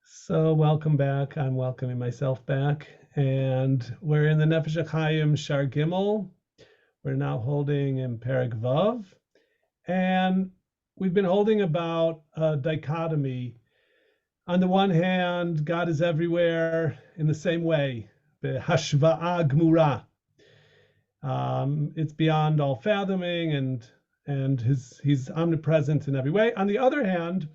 So welcome back. I'm welcoming myself back. And we're in the Nefesh HaHaim Sha'ar Gimel. We're now holding in Perek Vav. And we've been holding about a dichotomy. On the one hand, God is everywhere in the same way. Hashva'a Gmura. It's beyond all fathoming and he's omnipresent in every way. On the other hand,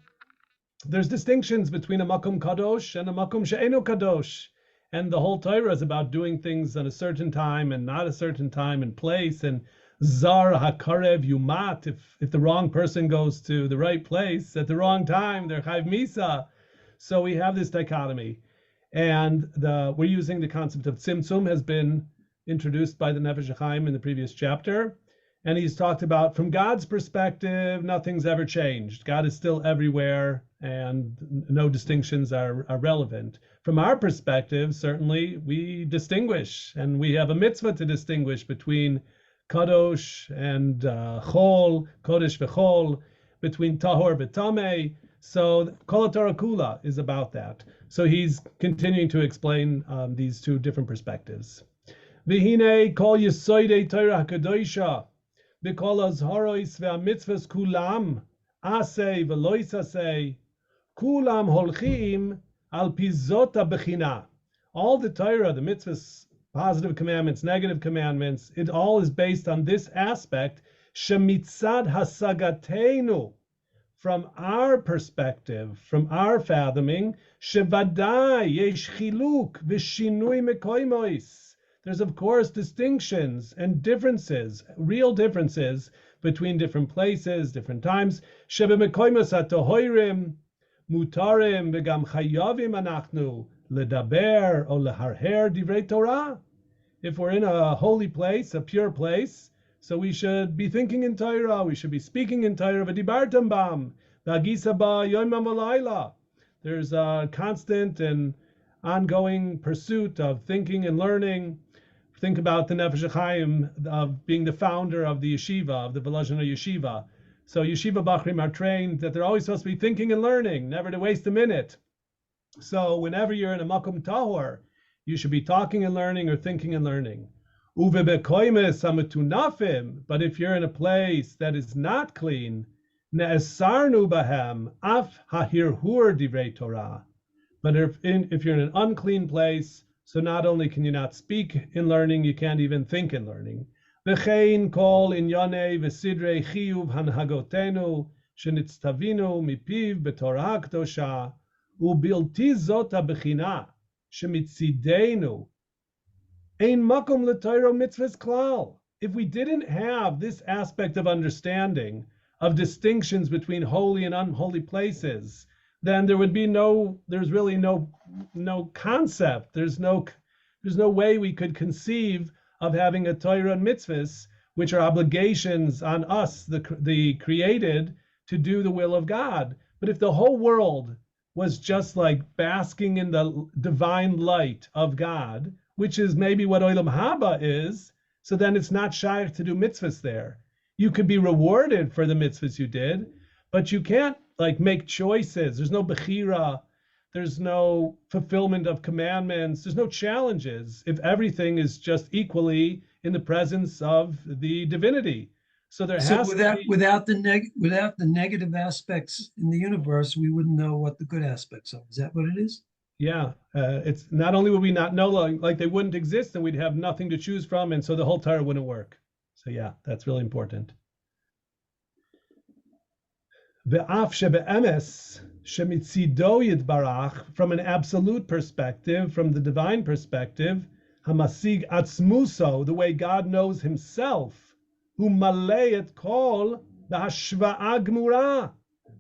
there's distinctions between a makom kadosh and a makom she'eno kadosh, and the whole Torah is about doing things at a certain time and not a certain time and place. And zar hakarev yumat, if the wrong person goes to the right place at the wrong time, they're chayv misa. So we have this dichotomy, and we're using the concept of tzimtzum has been introduced by the Nefesh HaHaim in the previous chapter. And he's talked about, from God's perspective, nothing's ever changed. God is still everywhere, and no distinctions are relevant. From our perspective, certainly, we distinguish, and we have a mitzvah to distinguish between kadosh and chol, kodesh v'chol, between tahor v'tameh. So Kol HaTorah Kula is about that. So he's continuing to explain these two different perspectives. V'hinei kol yesoidei Torah HaKadosha, B'kol azharos ve'amitzvos kulam, aseh v'lois aseh, kulam holchim al pizot bechina. All the Torah, the mitzvahs, positive commandments, negative commandments, it all is based on this aspect, shemitzad hasagatenu, from our perspective, from our fathoming, shevadai yesh chiluk v'shinui mekoimois. There's, of course, distinctions and differences, real differences between different places, different times. Shebemekoimos hatohorim, mutarim, v'gam chayavim anachnu, ledaber o leharher divrei Torah. If we're in a holy place, a pure place, so we should be thinking in Torah, we should be speaking in Torah, v'dibartam bam, v'agisa ba yoimam v'layla. There's a constant and ongoing pursuit of thinking and learning. Think about the Nefesh HaHaim of being the founder of the yeshiva, of the Volozhiner yeshiva. So yeshiva bachrim are trained that they're always supposed to be thinking and learning, never to waste a minute. So whenever you're in a makom tahor, you should be talking and learning or thinking and learning. Uve bekoimes hametunafim, but if you're in a place that is not clean, ne'esarnu bahem af hahirhur divrei Torah. But if you're in an unclean place, so not only can you not speak in learning, you can't even think in learning. V'chein kol inyane v'sidrei chiyuv hanhagotenu shenitztavinu mipiv b'torah hakdosha ubilti zot habechina shemitzidenu ein makom l'Torah mitzvahs klal. If we didn't have this aspect of understanding of distinctions between holy and unholy places, then there's really no concept. There's no way we could conceive of having a Torah and mitzvahs, which are obligations on us, the created, to do the will of God. But if the whole world was just like basking in the divine light of God, which is maybe what Olam Haba is, so then it's not shaykh to do mitzvahs there. You could be rewarded for the mitzvahs you did, but you can't make choices. There's no bechira. There's no fulfillment of commandments. There's no challenges if everything is just equally in the presence of the divinity. So without the negative aspects in the universe, we wouldn't know what the good aspects are. Is that what it is? Yeah, it's not only would we not know, like they wouldn't exist, and we'd have nothing to choose from, and so the whole Torah wouldn't work. So yeah, that's really important. Ve'af shebe'emes shemitzido yitbarach, from an absolute perspective, from the divine perspective, hamasig atzmuso, the way God knows himself, hu malei et kol b'hashva'a gmura,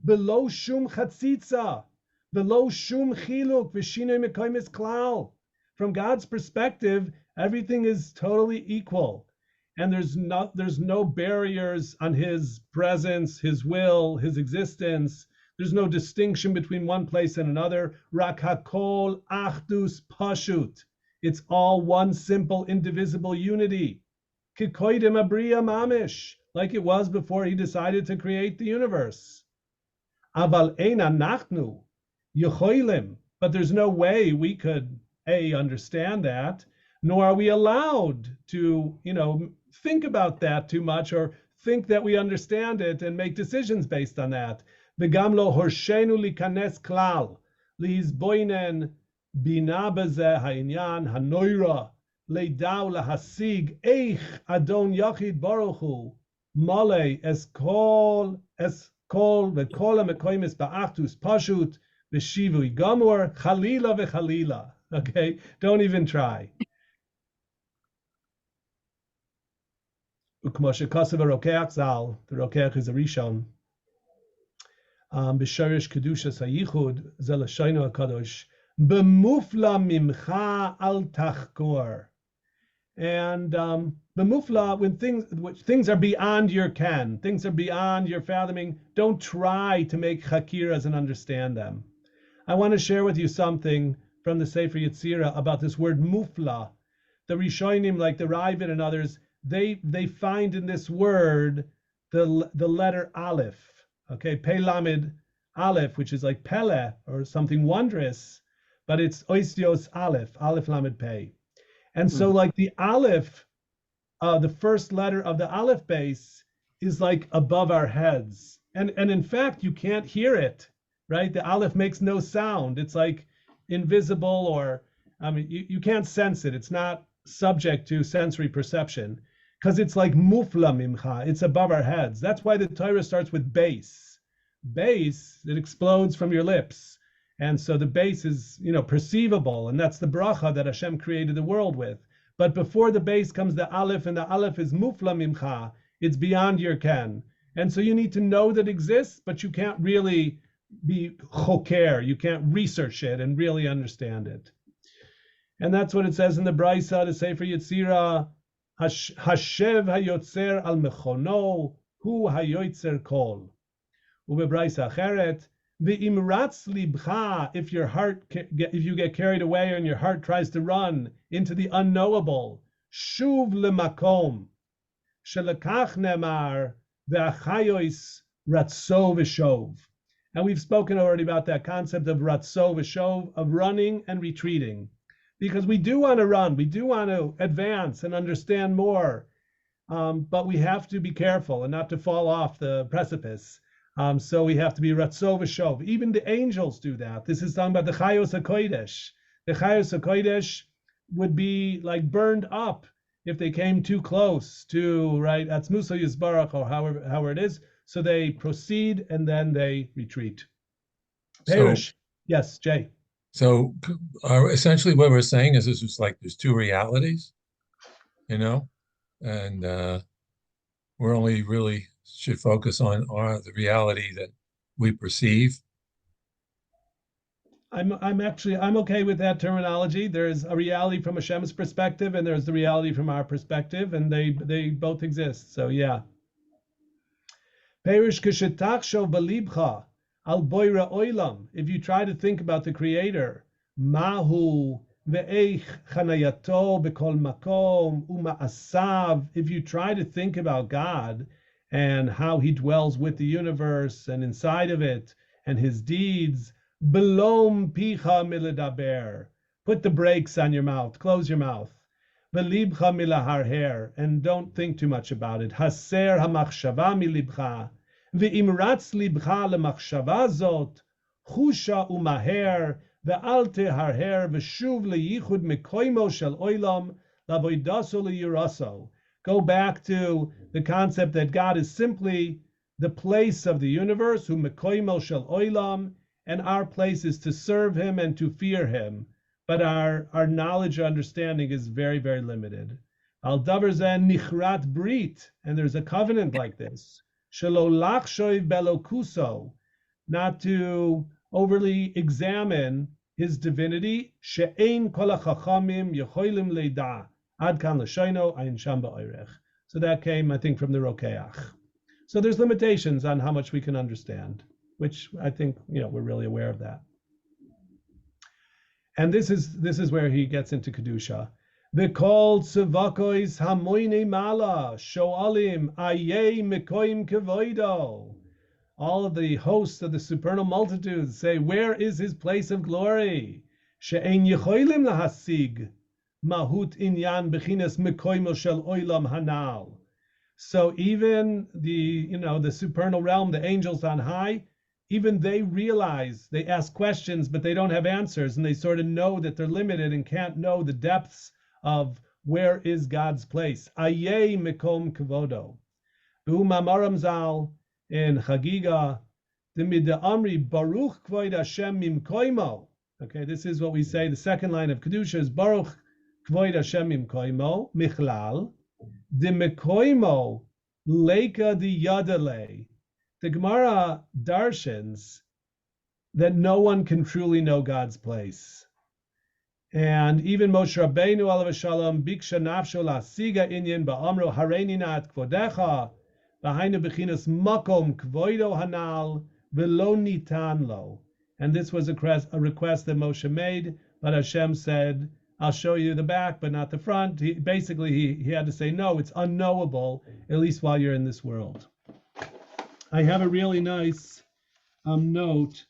below shum chatzitza, below shum chiluk v'shinoi mekoimis klal. From God's perspective, everything is totally equal. And there's no barriers on his presence, his will, his existence. There's no distinction between one place and another. Rak hakol achdus pashut. It's all one simple, indivisible unity. Kikoidim abriya mamish, like it was before he decided to create the universe. Aval ein anachnu yecholim but there's no way we could understand that, nor are we allowed to, think about that too much or think that we understand it and make decisions based on that. V'gam lo horshenu likanes klal lihizboinen bina b'zeh ha'inyan hanoira leidau lahasig eich adon yachid baruch hu male es kol v'kol ha'mekoyim ba'achtus pashut v'shivui gamor chalila v'chalila. Okay, don't even try. Ukmo shekasav rokeach zal, the rokeach is a rishon. B'sharish kedushas hayichud zel hashaynu hakadosh b'mufla mimcha al tachkor. And b'mufla, when things are beyond your ken, things are beyond your fathoming, don't try to make chakiras and understand them. I want to share with you something from the Sefer Yetzirah about this word mufla. The Rishonim, like the Ravid and others, they find in this word the letter Aleph, okay, Pe Lamed Aleph, which is like Pele or something wondrous, but it's Oistios Aleph, Aleph Lamed Pe. And so like the Aleph, the first letter of the Aleph base is like above our heads. And in fact, you can't hear it, right? The Aleph makes no sound. It's like invisible, or you can't sense it. It's not subject to sensory perception because it's like mufla mimcha. It's above our heads. That's why the Torah starts with base. Base, it explodes from your lips. And so the base is, perceivable, and that's the bracha that Hashem created the world with. But before the base comes the Aleph, and the Aleph is mufla mimcha. It's beyond your ken. And so you need to know that it exists, but you can't really be choker. You can't research it and really understand it. And that's what it says in the Braisa, the Sefer Yetzirah, Hashev hayotzer al mechono, hu hayotzer kol. Ube Braisa acheret, ve'imratz libcha, if you get carried away and your heart tries to run into the unknowable, shuv lemakom, shelekach nemar, ve'achayois ratzo v'shov. And we've spoken already about that concept of ratzo v'shov, of running and retreating. Because we do want to run, we do want to advance and understand more, but we have to be careful and not to fall off the precipice. So we have to be ratzo v'shov. Even the angels do that. This is talking about the Chayos HaKodesh. The Chayos HaKodesh would be like burned up if they came too close to, right, Atzmuso Yisbarach, or however it is. So they proceed and then they retreat. Perish. Yes, Jay. So essentially what we're saying is this is like there's two realities, and we're only really should focus on the reality that we perceive. I'm okay with that terminology. There's a reality from Hashem's perspective, and there's the reality from our perspective, and they both exist. So yeah. Perish k'shetachshav b'libcha al boira oilam. If you try to think about the Creator, mahu ve'eich chanayato b'kol makom uma'asav. If you try to think about God and how He dwells with the universe and inside of it, and His deeds, belom picha miledaber. Put the brakes on your mouth. Close your mouth. Belibcha milaharher, and don't think too much about it. Haser hamachshava milibcha, ve'imratz libcha lemachshava zot, chusha umaher, ve'al teharher, ve'shuv leyichud mekoimo shel oilam, lavoidaso leyiraso. Go back to the concept that God is simply the place of the universe, who mekoimo shel oilam, and our place is to serve Him and to fear Him. But our knowledge or understanding is very, very limited. Al davar zeh nichrat brit, and there's a covenant like this. Shelo lachshoiv belokuso, not to overly examine His divinity. She'ein kol hachachamim yecholim leida ad kan l'shayno ayin sham ba'orech. So that came, I think, from the Rokeach. So there's limitations on how much we can understand, which I think we're really aware of that. And this is where he gets into Kedusha. The called Sevakois Hamoine Mala, Shoalim, Aye Mekoim Kevoido. all of the hosts of the supernal multitudes say, where is his place of glory? She'ein yecholim lahasig mahut inyan bechinas mekoimo shel oilam hanal. So even the supernal realm, the angels on high, even they realize, they ask questions, but they don't have answers, and they sort of know that they're limited and can't know the depths of where is God's place. Ayeh mekom kavodo. V'hu mamaram zal in Chagiga, Demida Amri Baruch Kvoid Hashem Mimkoimo. Okay, this is what we say. The second line of Kedusha is Baruch Kvoid Hashem Mimkoimo, Michlal, Demekoimo, Leika di Yadale. The Gemara darshans that no one can truly know God's place. And even Moshe Rabbeinu alav shalom biksha nafsho lasiga inyan ba'amro hareini nat kvodecha v'hainu bechinas makom kvoido hanal v'lo nitan lo. And this was a request that Moshe made, but Hashem said, I'll show you the back, but not the front. He had to say, no, it's unknowable, at least while you're in this world. I have a really nice note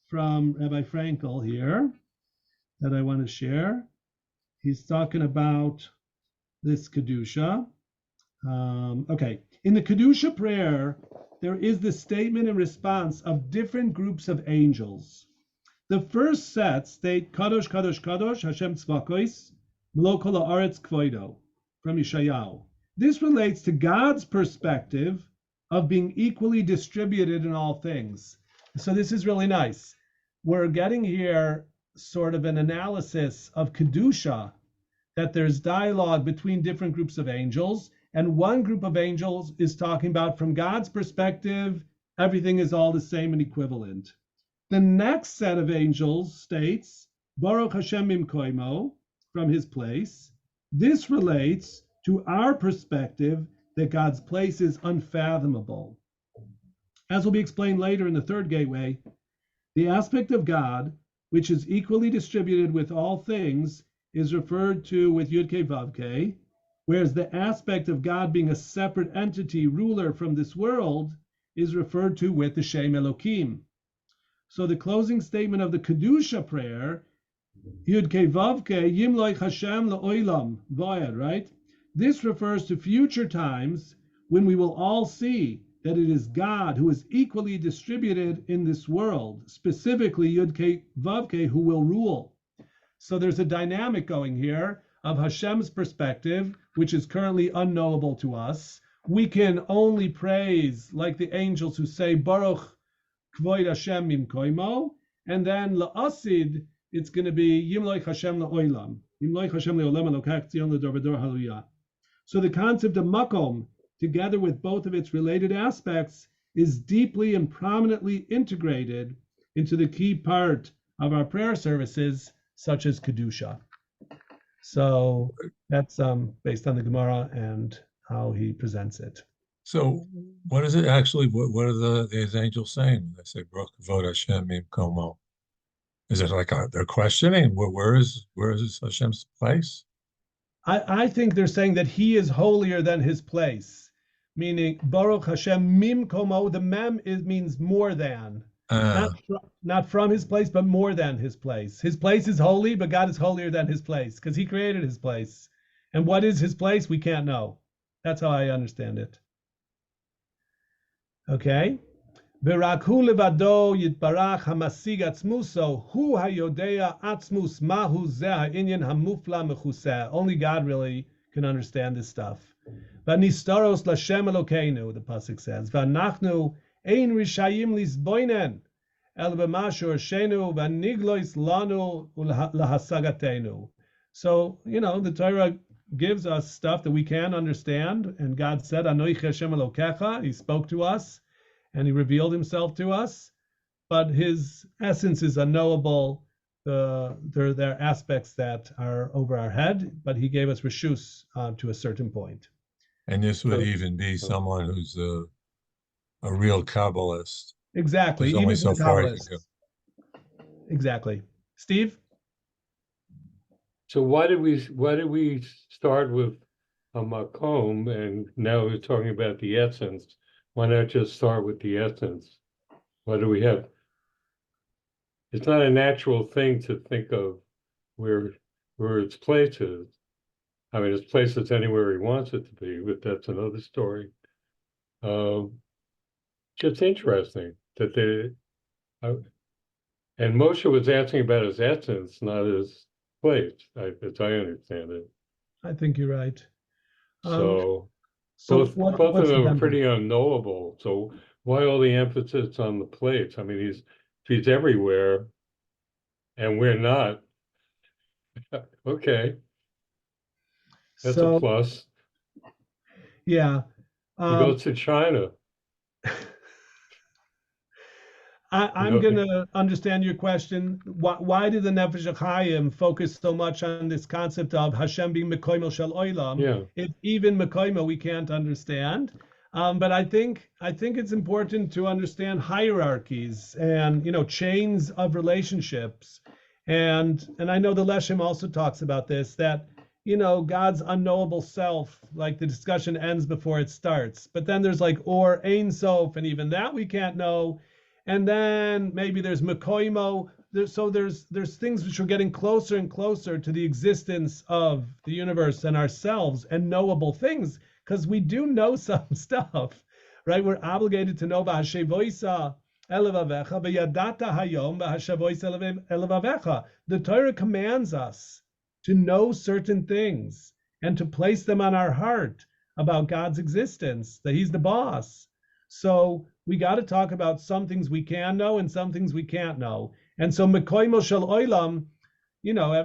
from Rabbi Frankel here that I want to share. He's talking about this Kedusha. Okay, in the Kedusha prayer, there is the statement and response of different groups of angels. The first set state, Kadosh, Kadosh, Kadosh, Hashem Tzvakois, Melo Kol Haaretz Kvoido, from Yeshayahu. This relates to God's perspective of being equally distributed in all things. So this is really nice. We're getting here sort of an analysis of Kedusha, that there's dialogue between different groups of angels, and one group of angels is talking about, from God's perspective, everything is all the same and equivalent. The next set of angels states, Baruch Hashem Mimkoimo, from his place. This relates to our perspective that God's place is unfathomable. As will be explained later in the third gateway, the aspect of God, which is equally distributed with all things, is referred to with Yud-Kei Vav-Kei, whereas the aspect of God being a separate entity, ruler from this world, is referred to with the Shem Elokim. So the closing statement of the Kedusha prayer, Yud-Kei Vav-Kei, Yimloich Hashem La'olam, Vayad, right? This refers to future times when we will all see that it is God who is equally distributed in this world, specifically Yud-Kei Vav-Kei, who will rule. So there's a dynamic going here of Hashem's perspective, which is currently unknowable to us. We can only praise like the angels who say, Baruch Kvoid Hashem Mimkoimo, and then La'asid, it's going to be Yimloich Hashem La'olam. Yimloich Hashem La'olam Elokach Tzion L'dor V'dor Hallelujah. So the concept of Makom, together with both of its related aspects, is deeply and prominently integrated into the key part of our prayer services, such as Kedusha. So that's based on the Gemara and how he presents it. So what is it actually? What are these angels saying when they say Baruch Kavod Hashem Mimkomo? Is it like they're questioning where is Hashem's place? I think they're saying that he is holier than his place, meaning Baruch Hashem Mimkomo. The mem means more than, not from his place, but more than his place. His place is holy, but God is holier than his place because he created his place. And what is his place? We can't know. That's how I understand it. Okay. V'rakhu levado yitbarach hamasig atzmuso hu hayodea atzmus mahu zeh ha'inyan hamufla mechuseh. Only God really can understand this stuff. V'nistaros l'Shem Elokeinu, the pasuk says. V'anachnu ein rishayim lisboinen el b'mashu shenu v'niglois lanu lahasagatenu. So, the Torah gives us stuff that we can understand, and God said, Anoich Hashem Elokecha, he spoke to us, and he revealed himself to us, but his essence is unknowable. There are aspects that are over our head, but he gave us reshus to a certain point. And this would even be someone who's a real Kabbalist. Exactly. There's only so far he can go. Exactly. Steve? So why did we start with a makom, and now we're talking about the essence? Why not just start with the essence? Why do we have? It's not a natural thing to think of where its place is. I mean, its place is anywhere he wants it to be, but that's another story. Just interesting that and Moshe was asking about his essence, not his place, as I understand it. I think you're right. So So both what's of the them are benefit? pretty unknowable. So why all the emphasis on the place? I mean, he's everywhere, and we're not. Okay, that's a So plus. yeah, He goes to China. I'm going to understand your question. Why did the Nefesh HaHaim focus so much on this concept of Hashem being Mekoimo Shel Olam? Yeah. If even Mekoimo we can't understand. But I think it's important to understand hierarchies and chains of relationships. And I know the Leshem also talks about this, that God's unknowable self, like the discussion ends before it starts. But then there's like or Ein Sof, and even that we can't know. And then maybe there's Mekoimo. So there's things which are getting closer and closer to the existence of the universe and ourselves and knowable things, because we do know some stuff, right? We're obligated to know V'hashevoisa elevavecha v'yadata hayom v'hashevoisa elevavecha. The Torah commands us to know certain things and to place them on our heart about God's existence, that He's the boss. So we got to talk about some things we can know and some things we can't know. And so Mekoimo Shel Olam,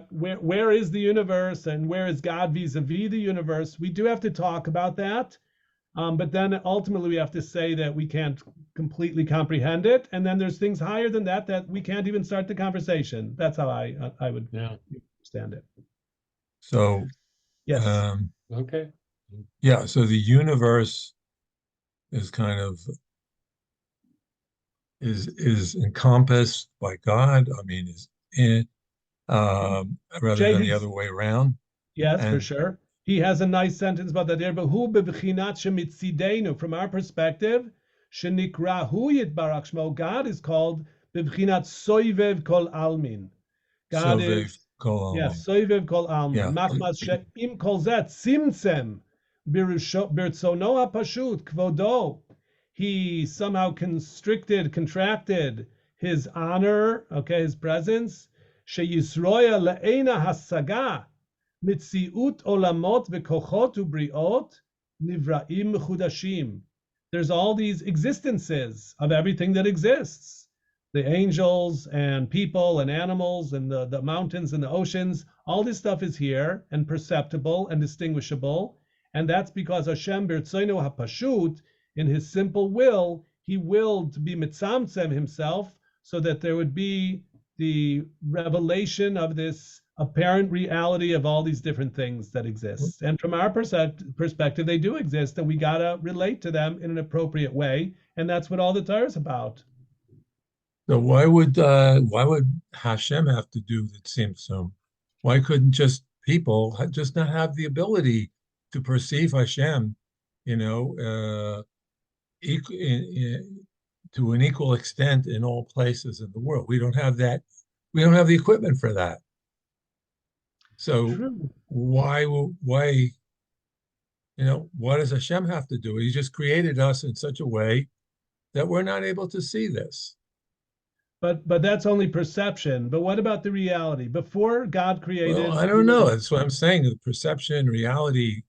where is the universe and where is God vis-a-vis the universe? We do have to talk about that. But then ultimately we have to say that we can't completely comprehend it. And then there's things higher than that we can't even start the conversation. That's how I would understand it. So, yes. Okay. Yeah. So the universe is kind of is encompassed by God. I mean, is in rather than the other way around. Yes, for sure. He has a nice sentence about that there. But who bebchinat shemitzidenu, from our perspective, shenikra hu yitbarach shmo, God is called bebchinat soivev kol almin. God is soivev kol almin. Machmas she'im kol zet simtzem birtzono hapashut kvodo. He somehow contracted his honor, his presence. Sheyisroya le'ena hasaga mitziut olamot v'kochot ubriot nivraim mechudashim. There's all these existences of everything that exists. The angels and people and animals and the mountains and the oceans. All this stuff is here and perceptible and distinguishable. And that's because Hashem b'rtzono hapashut, in His simple will, He willed to be mitzamtzem Himself so that there would be the revelation of this apparent reality of all these different things that exist. And from our perspective, they do exist, and we gotta relate to them in an appropriate way. And that's what all the Torah is about. So why would Hashem have to do the tzimtzum? Why couldn't just people just not have the ability to perceive Hashem, to an equal extent in all places in the world? We don't have that. We don't have the equipment for that. So why, what does Hashem have to do? He just created us in such a way that we're not able to see this. But that's only perception. But what about the reality? Before God created... Well, I don't know. That's what I'm saying. The perception, reality,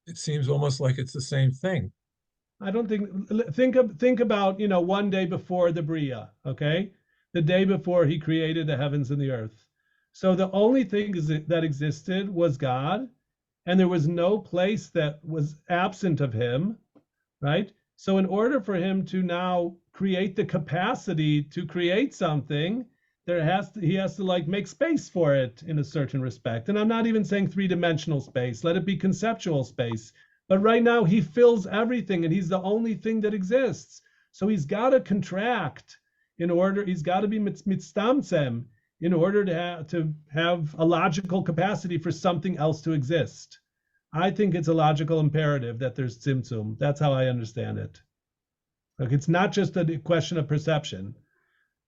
it seems almost like it's the same thing. I don't think about, one day before the Bria, okay? The day before He created the heavens and the earth. So the only thing that existed was God, and there was no place that was absent of Him, right? So in order for Him to now create the capacity to create something, He has to make space for it in a certain respect. And I'm not even saying three-dimensional space. Let it be conceptual space. But right now He fills everything, and He's the only thing that exists. So He's got to contract He's got to be mitztamtzem in order to have a logical capacity for something else to exist. I think it's a logical imperative that there's tzimtzum. That's how I understand it. Like, it's not just a question of perception.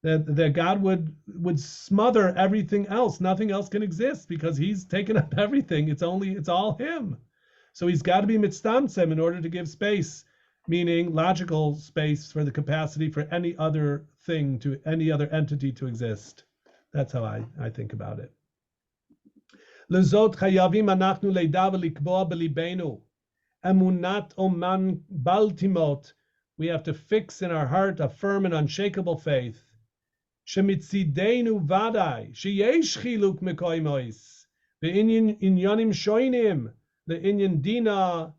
That God would smother everything else. Nothing else can exist because he's taken up everything. It's all him. So he's got to be mitztamtzem in order to give space, meaning logical space for the capacity for any other thing, to any other entity to exist. That's how I think about it. Lezot chayavim anachnu leidav likboa belibenu. Emunat oman baltimot. We have to fix in our heart a firm and unshakable faith. Shemitzidenu vadai, sheyesh chiluk mekoimois, ve'inyan inyanim shoinim, le'inyan dina,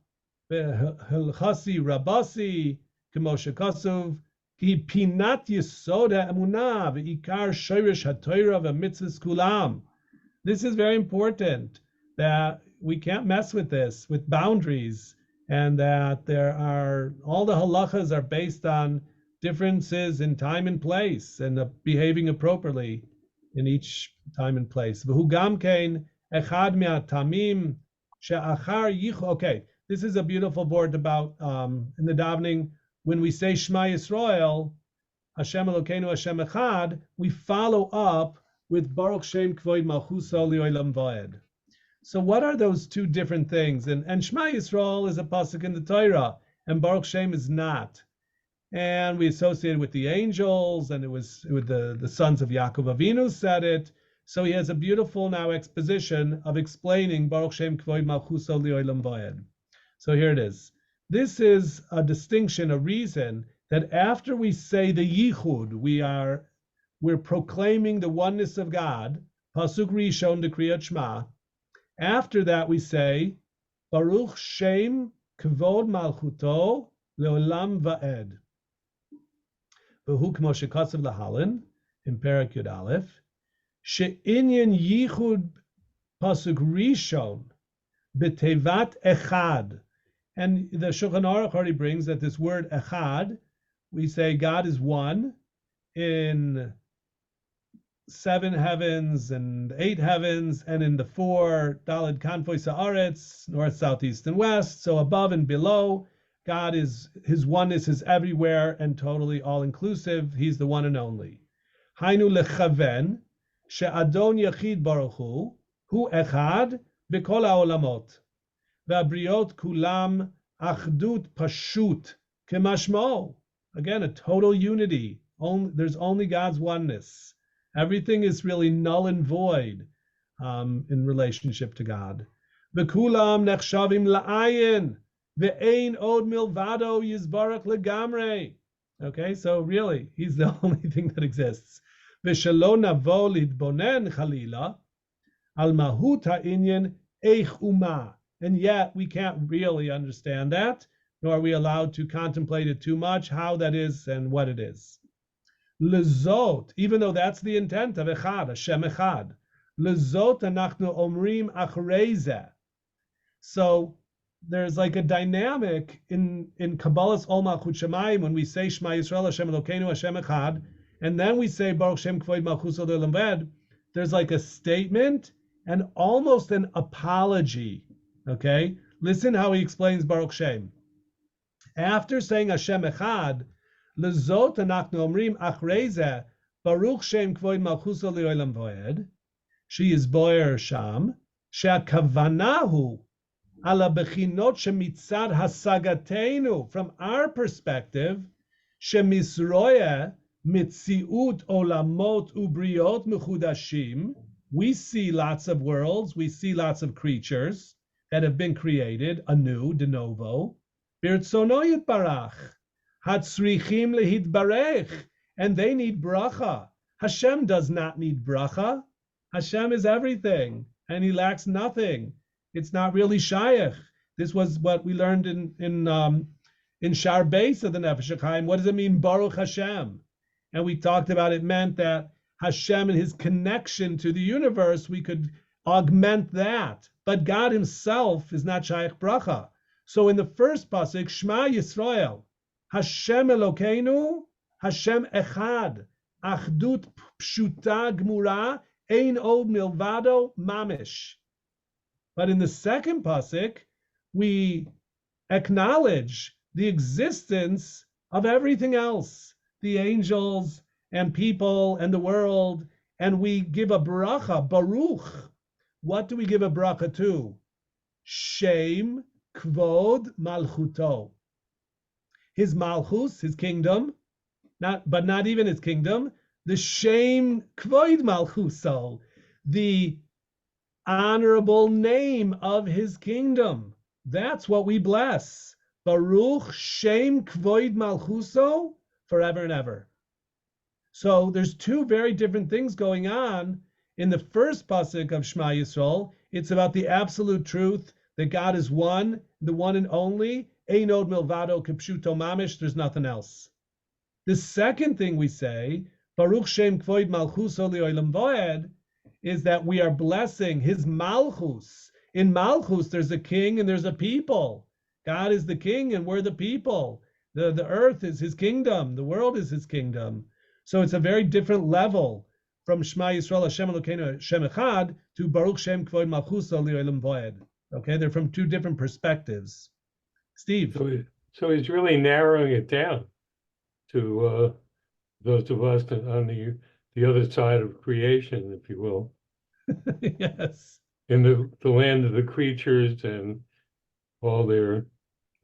ve'hilchasi rabasi, kemo shekasuv, ki pinat yesod ha'emunah, ve'ikar shoirish ha'toira ve'mitzvahs kulam. This is very important, that we can't mess with this, with boundaries, and that there are, all the halachas are based on differences in time and place, and behaving appropriately in each time and place. Okay, this is a beautiful word about in the davening, when we say Shema Yisrael, Hashem Elokeinu Hashem Echad, we follow up with Baruch Shem Kvoid Malchuso Li'olam Va'ed. So what are those two different things? And Shema Yisrael is a pasuk in the Torah, and Baruch Shem is not. And we associate it with the angels, and it was with the sons of Yaakov Avinu said it. So he has a beautiful now exposition of explaining Baruch Shem Kvoid Malchuso Li'olam Va'ed. So here it is. This is a distinction, a reason that after we say the Yichud, we're proclaiming the oneness of God. Pasuk Rishon, the Kriyat Shema. After that we say Baruch Shem Kavod Malchuto Leolam Va'ed. V'hu k'mo shekasav lahalin in Perek Yud Aleph she'inyan yichud pasuk Rishon b'tevat echad. And the Shulchan Aruch already brings that this word echad, we say God is one in 7 heavens and 8 heavens, and in the 4 Daled Kanfoi Sa'aretz, north, south, east, and west. So above and below, God is, his oneness is everywhere and totally all-inclusive. He's the one and only. Hainu lechaven she'adon yachid baruch hu echad b'kol ha'olamot v'abriot kulam achdut pashut kemashmo. Again, a total unity. There's only God's oneness. Everything is really null and void in relationship to God. B'kulam nechshavim la'ayin ve'ein od milvado yizbarach legamre. Okay, so really, he's the only thing that exists. V'shelo navo lidbonen chalila al mahut ha'inyan eich uma. And yet we can't really understand that, nor are we allowed to contemplate it too much, how that is and what it is. Lezot, even though that's the intent of Echad, Hashem Echad. Lezot anachnu omrim achrei. So there's like a dynamic in Kabbalah's Ol Malchut Shemayim when we say Shema Yisrael Hashem Elokeinu Hashem Echad, and then we say Baruch Shem Kvoid Malchuso Le'olam Va'ed. There's like a statement and almost an apology. Okay, listen how he explains Baruch Shem. After saying Hashem Echad, Lezot anachnu omrim achrei Baruch Shem Kvoid Malchuso Le'olam Va'ed. She is boyer sham she'akavanahu ala bechinot shemitzad hasagatenu. From our perspective, shemisroye mitziut olamot ubriot mechudashim. We see lots of worlds, we see lots of creatures that have been created anew, de novo. Birtzono yitbarach. Hatzrichim lehitbarech, and they need bracha. Hashem does not need bracha. Hashem is everything, and he lacks nothing. It's not really shayach. This was what we learned in Sha'ar Beis of the Nefesh HaHaim. What does it mean, Baruch Hashem? And we talked about it meant that Hashem and his connection to the universe, we could augment that. But God himself is not shayach bracha. So in the first pasuk, Shema Yisrael, Hashem Elokeinu, Hashem Echad, Achdut Pshuta Gmura, Ein Od Milvado Mamish. But in the second pasuk, we acknowledge the existence of everything else, the angels and people and the world, and we give a bracha, Baruch. What do we give a bracha to? Shem Kvod Malchuto. His Malchus, his kingdom, but not even his kingdom, the Shem Kvod Malchuso, the honorable name of his kingdom. That's what we bless. Baruch Shem Kvod Malchuso, forever and ever. So there's two very different things going on. In the first pasuk of Shema Yisrael, it's about the absolute truth that God is one, the one and only. Einod milvado kipshuto mamish. There's nothing else. The second thing we say, Baruch Shem Kvod Malchuso li'olam voed, is that we are blessing his Malchus. In Malchus, there's a king and there's a people. God is the king and we're the people. The earth is his kingdom. The world is his kingdom. So it's a very different level from Shema Yisrael Hashem Elokeinu Hashem Echad to Baruch Shem Kvod Malchuso li'olam voed. Okay, they're from two different perspectives. Steve. So he's really narrowing it down to those of us on the other side of creation, if you will. Yes. In the land of the creatures and all their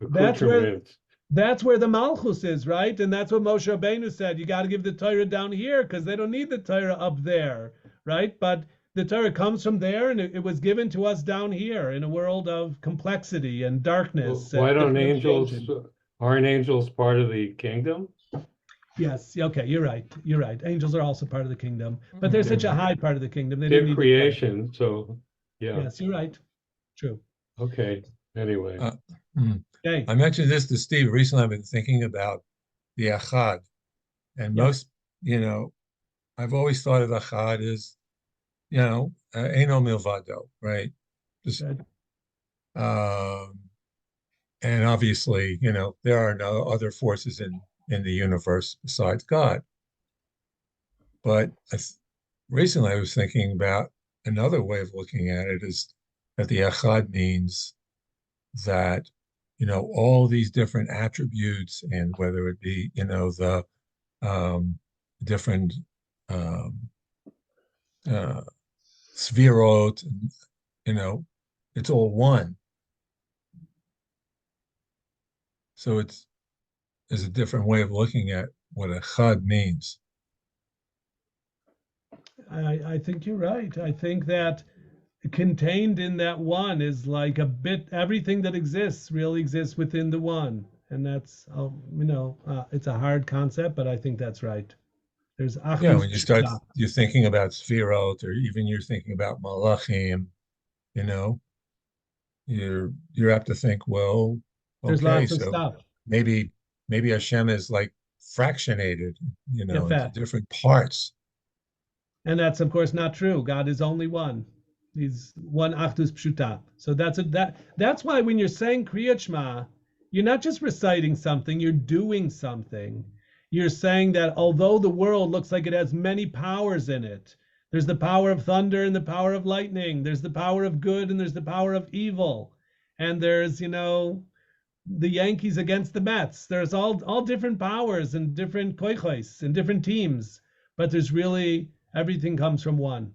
accoutrements. That's where the Malchus is, right? And that's what Moshe Rabbeinu said. You got to give the Torah down here because they don't need the Torah up there, right? But the Torah comes from there, and it was given to us down here in a world of complexity and darkness. Well, why don't aren't angels part of the kingdom? Yes. Okay. You're right. You're right. Angels are also part of the kingdom, but they're such a high part of the kingdom. They They're didn't need creation. So, yeah. Yes, you're right. True. Okay. Anyway. Okay. I mentioned this to Steve recently. I've been thinking about the Echad, and most, I've always thought of Echad as, Eino Milvado, right? Just, and obviously, there are no other forces in the universe besides God. But recently I was thinking about another way of looking at it is that the Echad means that, all these different attributes, and whether it be, the different Svirot, it's all one. So there's a different way of looking at what Echad means. I think you're right. I think that contained in that one is like everything that exists really exists within the one. And that's, it's a hard concept, but I think that's right. There's when you're thinking about Sfirot, or even you're thinking about Malachim, you're apt to think, well, there's okay, lots of stuff. Maybe Hashem is like fractionated, into different parts. And that's of course not true. God is only one. He's one Achdus Pshuta. So that's why when you're saying Kriyat Shema, you're not just reciting something, you're doing something. You're saying that although the world looks like it has many powers in it, there's the power of thunder and the power of lightning, there's the power of good and there's the power of evil, and there's, the Yankees against the Mets. There's all different powers and different koichos and different teams, but there's really, everything comes from one.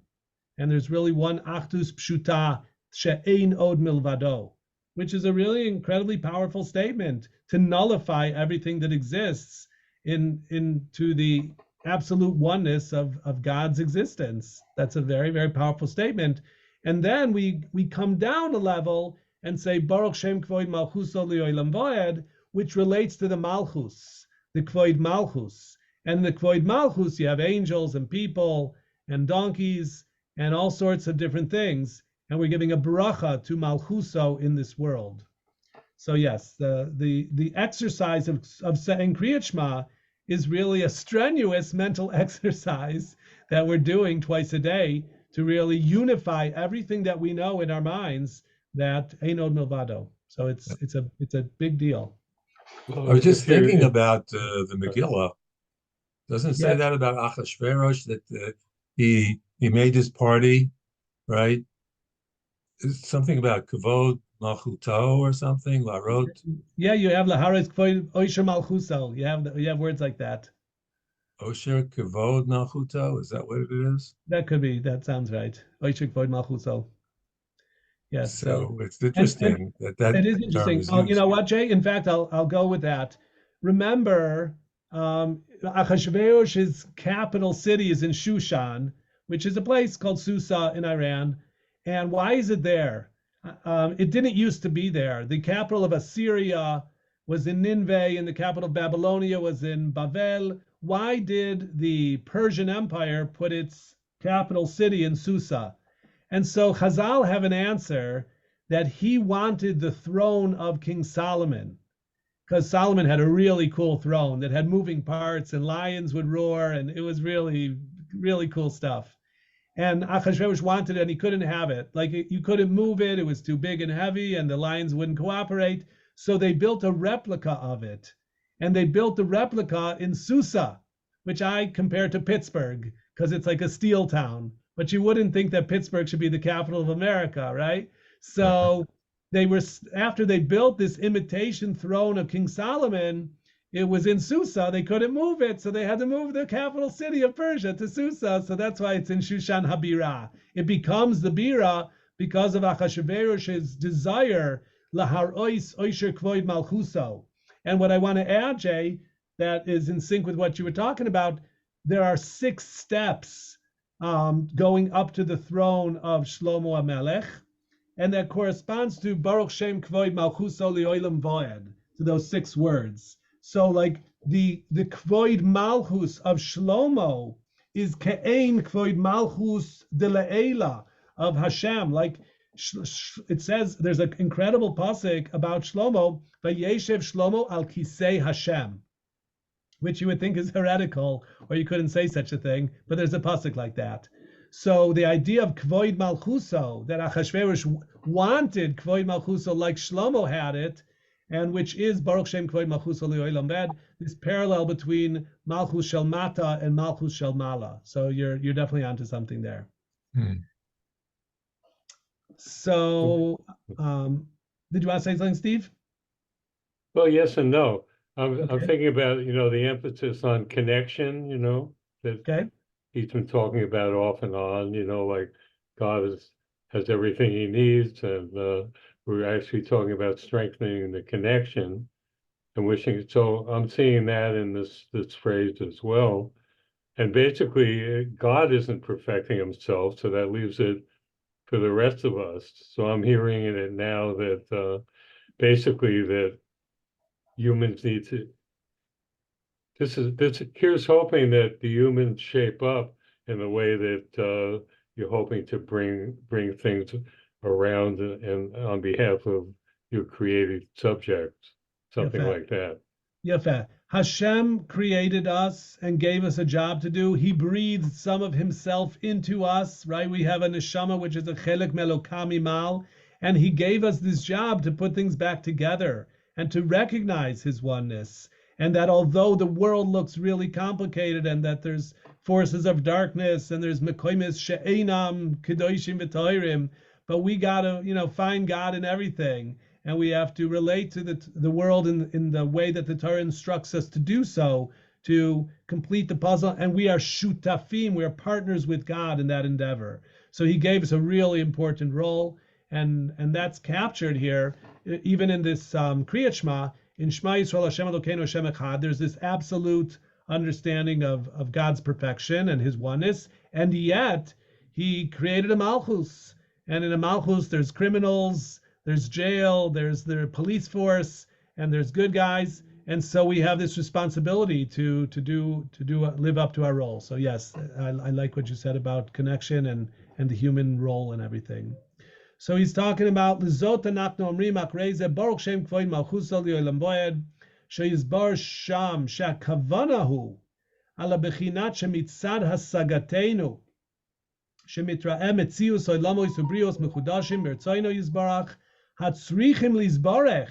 And there's really one Achdus Pshuta she'ein od milvado, which is a really incredibly powerful statement to nullify everything that exists into the absolute oneness of God's existence. That's a very, very powerful statement. And then we come down a level and say Baruch Shem Kvod Malchuso li'olam voed, which relates to the Malchus, the Kvod Malchus. And in the Kvod Malchus, you have angels and people and donkeys and all sorts of different things. And we're giving a bracha to Malchuso in this world. So yes, the exercise of saying Kriyat Shema is really a strenuous mental exercise that we're doing twice a day to really unify everything that we know in our minds that Einod Milvado. So it's a big deal. Well, I was just thinking about the Megillah. Doesn't it say that about Achashverosh, that he made his party, right? It's something about Kavod Malchuto or something, Larot, Yeah, you have Laharis Kvoid Oisher Malchuso. You have words like that. Osher Kavod Malchuto. Is that what it is? That could be. That sounds right. Oisher Kvoid Malchuso. Yes. So it's And interesting that that it is term interesting. is Oh, you used. know what, Jay? In fact, I'll go with that. Remember, Achashverosh's capital city is in Shushan, which is a place called Susa in Iran. And why is it there? It didn't used to be there. The capital of Assyria was in Nineveh, and the capital of Babylonia was in Bavel. Why did the Persian Empire put its capital city in Susa? And so Chazal have an answer that he wanted the throne of King Solomon, because Solomon had a really cool throne that had moving parts and lions would roar, and it was really, really cool stuff. And Achashverosh wanted it, and he couldn't have it. Like, you couldn't move it, it was too big and heavy, and the lions wouldn't cooperate. So they built a replica of it. And they built the replica in Susa, which I compare to Pittsburgh, because it's like a steel town. But you wouldn't think that Pittsburgh should be the capital of America, right? So they were, after they built this imitation throne of King Solomon, it was in Susa. They couldn't move it, so they had to move the capital city of Persia to Susa. So that's why it's in Shushan Habira. It becomes the Bira because of Achashverosh's desire, lahar ois oisher kvoid malchuso. And what I want to add, Jay, that is in sync with what you were talking about, there are 6 steps going up to the throne of Shlomo HaMelech, and that corresponds to Baruch Shem Kvoid Malchuso Liolam Voed, to those 6 words. So like the Kvoid Malchus of Shlomo is Ke'ein Kvoid Malchus de Le'ela of Hashem. Like it says, there's an incredible pasuk about Shlomo, Vayeshev Shlomo al Kisei Hashem, which you would think is heretical, or you couldn't say such a thing, but there's a pasuk like that. So the idea of Kvoid Malchuso, that Achashverosh wanted Kvoid Malchuso like Shlomo had it, and which is Baruch Shem Kvoid Malchuso Li'olam Ved, this parallel between Malchus Shel Mata and Malchus Shel Mala. So you're definitely onto something there. So did you want to say something, Steve? Well, yes and no. I'm Okay. thinking about, the emphasis on connection, that Okay. he's been talking about off and on, like God has everything he needs, and we're actually talking about strengthening the connection and wishing. So I'm seeing that in this phrase as well. And basically, God isn't perfecting himself, so that leaves it for the rest of us. So I'm hearing in it now that basically that humans need to. Here's hoping that the humans shape up in the way that you're hoping to bring things around and on behalf of your created subjects, something Yafeh. like that. Yafeh. Hashem created us and gave us a job to do. He breathed some of himself into us, right? We have a neshama, which is a chelek melokami mal, and he gave us this job to put things back together and to recognize his oneness. And that although the world looks really complicated and that there's forces of darkness and there's mekoimis she'einam kedoshim v'toirim, but we gotta, find God in everything, and we have to relate to the world in the way that the Torah instructs us to do so, to complete the puzzle. And we are shutafim, we are partners with God in that endeavor. So he gave us a really important role, and that's captured here, even in this Kriyat Shema. In Shema Yisrael Hashem Elokeinu Hashem Echad, there's this absolute understanding of God's perfection and his oneness, and yet he created a Malchus. And in a Malchus, there's criminals, there's jail, there's the police force, and there's good guys. And so we have this responsibility to live up to our role. So yes, I like what you said about connection and the human role and everything. So he's talking about Lizot anachnu omrim achrei ze Baruch Shem Kvoid Malchuso Li'olam Voed sheyizbar sham she'akavana hu ala bechinat shemitzad hasagatenu shemitra'eh metzius oilamos ubrios mechudashim bertzoino yizbarach hatzrichim lizbarech.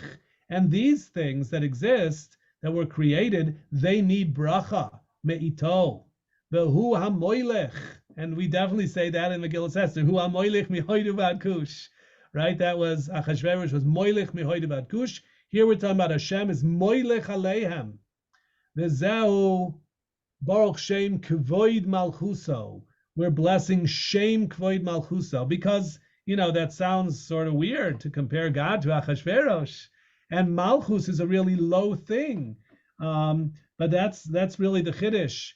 And these things that exist, that were created, they need bracha me'ito ve'hu hamoilech. And we definitely say that in Megillah Esther, Hu hamoilech mihoidu v'ad kush. right? That was Achashverosh was moilech mihoid bad kush. Here we're talking about Hashem is moilech aleihem. V'zehu baruch shem kvoid malchuso. We're blessing shem kvoid malchuso because, you know, that sounds sort of weird to compare God to Achashverosh. And malchus is a really low thing. But that's really the chiddush.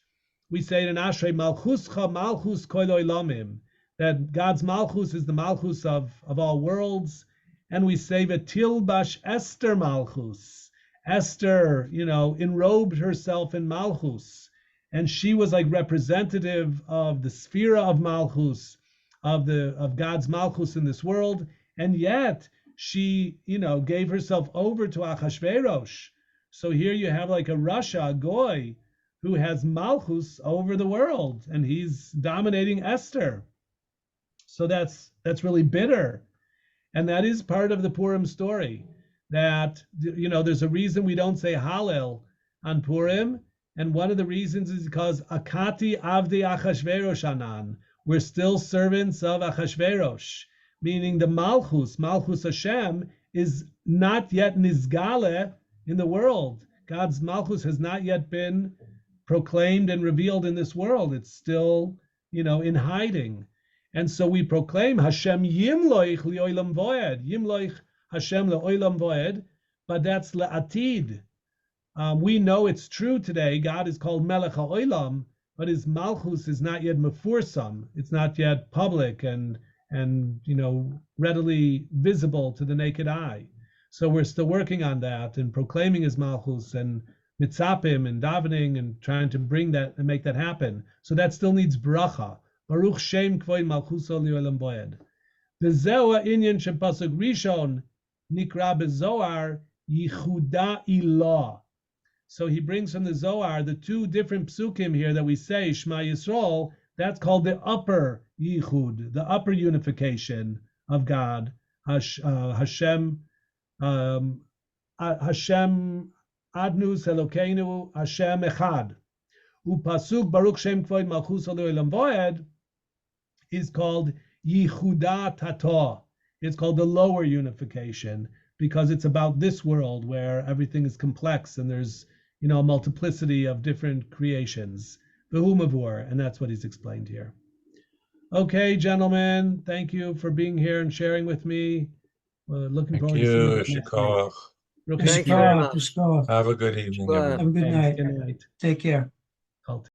We say in Ashrei malchuscha malchus kol olamim, that God's malchus is the malchus of all worlds. And we say v'til bash Esther malchus. Esther, you know, enrobed herself in malchus. And she was like representative of the sphere of malchus, of God's malchus in this world. And yet she, you know, gave herself over to Achashverosh. So here you have like a Russia, a goy, who has malchus over the world, and he's dominating Esther. So that's really bitter. And that is part of the Purim story, that, you know, there's a reason we don't say Hallel on Purim. And one of the reasons is because Akati Avdi Achashverosh Anan. We're still servants of Achashverosh, meaning the Malchus Hashem, is not yet Nizgale in the world. God's Malchus has not yet been proclaimed and revealed in this world. It's still, you know, in hiding. And so we proclaim Hashem Yimloich Lioilam Voed, Yimloich Hashem Leoilam Voed, but that's Le'atid. We know it's true today. God is called Melech HaOilam, but his Malchus is not yet mefursam. It's not yet public and you know, readily visible to the naked eye. So we're still working on that and proclaiming his Malchus and mitzapim and davening and trying to bring that and make that happen. So that still needs bracha. Baruch Shem Kvoid Malchuso Liolam Boed. The Zewa Inyan Shepasuk Rishon Nikra Bezoar Yichuda Ilah. So he brings from the Zohar the two different psukim here that we say, Shema Yisrael, that's called the upper Yichud, the upper unification of God. Hashem Adnu Elokeinu Hashem Echad. Upasuk Baruch Shem Kvoid Malchus Olam Voed is called Yichuda Tato. It's called the lower unification because it's about this world where everything is complex and there's, you know, a multiplicity of different creations. V'hu, and that's what he's explained here. Okay, gentlemen, thank you for being here and sharing with me. Looking forward to seeing you next week. Thank you very much. Have a good evening, everyone. Have a good night. Good night. Take care.